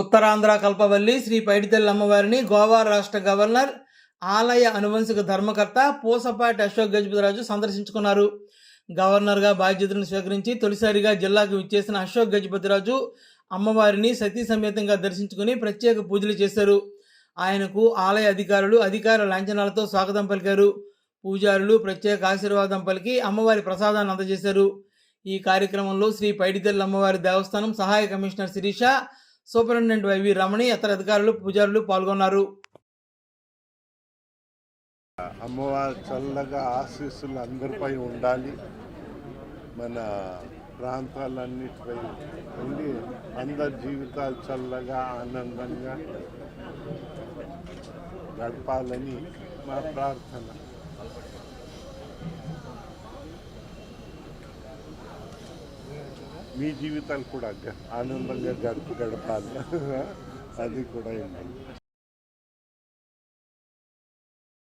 ఉత్తరాంధ్ర కల్పవల్లి శ్రీ పైడితల్లి అమ్మవారిని గోవా రాష్ట్ర గవర్నర్ ఆలయ అనువంశిక ధర్మకర్త పూసపాటి అశోక్ గజపతిరాజు సందర్శించుకున్నారు. గవర్నర్గా బాధ్యతలను స్వీకరించి తొలిసారిగా జిల్లాకు విచ్చేసిన అశోక్ గజపతిరాజు అమ్మవారిని సతీ సమేతంగా దర్శించుకుని ప్రత్యేక పూజలు చేశారు. ఆయనకు ఆలయ అధికారులు అధికార లాంఛనాలతో స్వాగతం పలికారు. పూజారులు ప్రత్యేక ఆశీర్వాదం పలికి అమ్మవారి ప్రసాదాన్ని అందజేశారు. ఈ కార్యక్రమంలో శ్రీ పైడితల్లి అమ్మవారి దేవస్థానం సహాయ కమిషనర్ శిరీష, సూపరింటెండెంట్ వైవి రమణి, ఇతర అధికారులు పూజారులు పాల్గొన్నారు. అమ్మవారి చల్లగా ఆశీస్సులు అందరిపై ఉండాలి. మన ప్రాంతాలన్నిటిపై ఉండి అందరి జీవితాలు చల్లగా ఆనందంగా గడపాలని మా ప్రార్థన. మీ జీవితాలు కూడా ఆనందంగా గడపాలి, అది కూడా ఏంటంటే